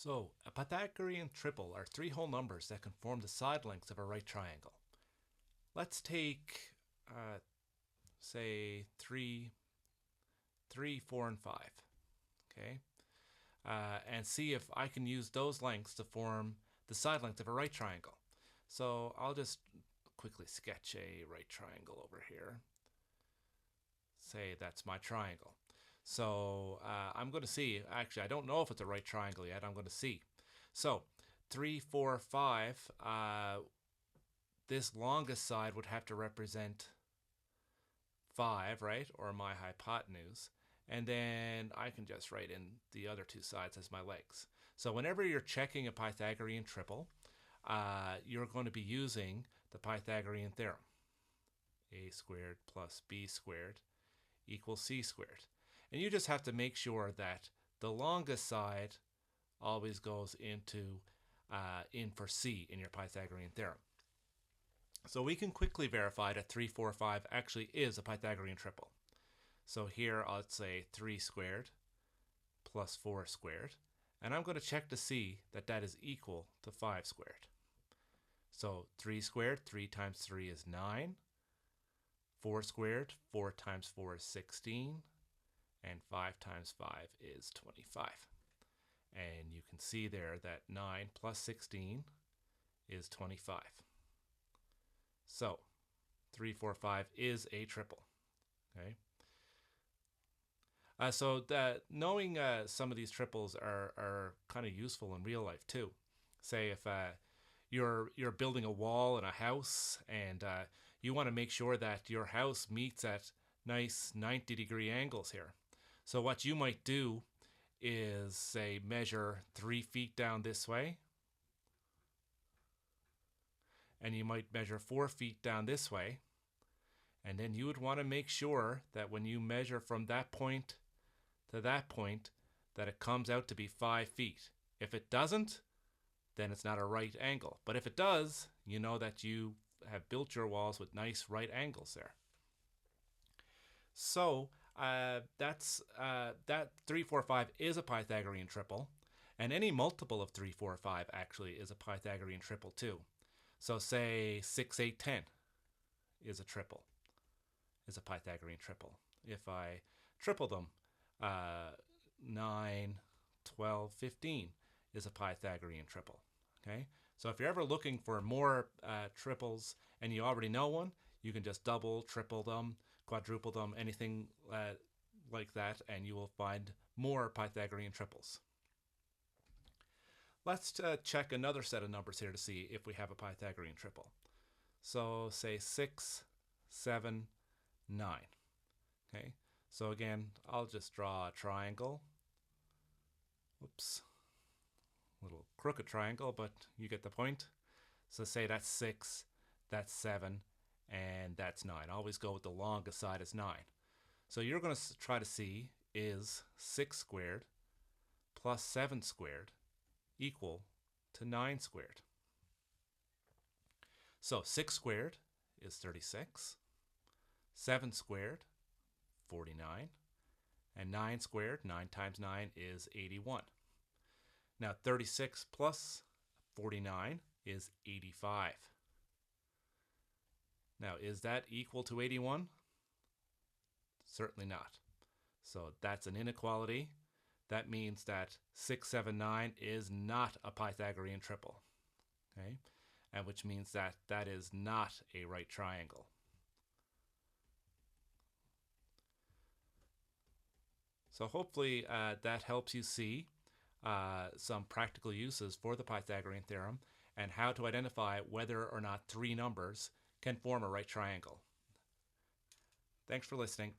So, a Pythagorean triple are three whole numbers that can form the side lengths of a right triangle. Let's take, say, 3, 4, and 5, okay? And see if I can use those lengths to form the side length of a right triangle. So I'll just quickly sketch a right triangle over here. Say that's my triangle. So I'm going to see, actually I don't know if it's a right triangle yet, I'm going to see. So 3, 4, 5, this longest side would have to represent 5, right, or my hypotenuse, and then I can just write in the other two sides as my legs. So whenever you're checking a Pythagorean triple, you're going to be using the Pythagorean theorem. A squared plus b squared equals c squared. And you just have to make sure that the longest side always goes into in for c in your Pythagorean theorem. So we can quickly verify that 3, 4, 5 actually is a Pythagorean triple. So here I'll say 3 squared plus 4 squared. And I'm going to check to see that that is equal to 5 squared. So 3 squared, 3 times 3 is 9. 4 squared, 4 times 4 is 16. And 5 times 5 is 25. And you can see there that 9 plus 16 is 25. So 3, 4, 5 is a triple. Okay. So knowing some of these triples are kind of useful in real life too. Say if you're building a wall in a house and you want to make sure that your house meets at nice 90-degree angles here. So what you might do is, say, measure 3 feet down this way, and you might measure 4 feet down this way, and then you would want to make sure that when you measure from that point to that point, that it comes out to be 5 feet. If it doesn't, then it's not a right angle. But if it does, you know that you have built your walls with nice right angles there. So that 3, 4, 5 is a Pythagorean triple, and any multiple of 3, 4, 5 actually is a Pythagorean triple too. So say 6, 8, 10 is a triple, is a Pythagorean triple. If I triple them, 9, 12, 15 is a Pythagorean triple. Okay, so if you're ever looking for more triples and you already know one, you can just double, triple them, quadruple them, anything like that, and you will find more Pythagorean triples. Let's check another set of numbers here to see if we have a Pythagorean triple. So say 6, 7, 9. Okay, so again, I'll just draw a triangle. Whoops. Little crooked triangle, but you get the point. So say that's 6, that's 7, and that's 9. Always go with the longest side as 9. So you're going to try to see, is 6 squared plus 7 squared equal to 9 squared? So 6 squared is 36, 7 squared, 49, and 9 squared, 9 times 9 is 81. Now 36 plus 49 is 85. Now is that equal to 81? Certainly not. So that's an inequality. That means that 6, 7, 9 is not a Pythagorean triple. Okay? And which means that that is not a right triangle. So hopefully that helps you see some practical uses for the Pythagorean theorem and how to identify whether or not three numbers can form a right triangle. Thanks for listening.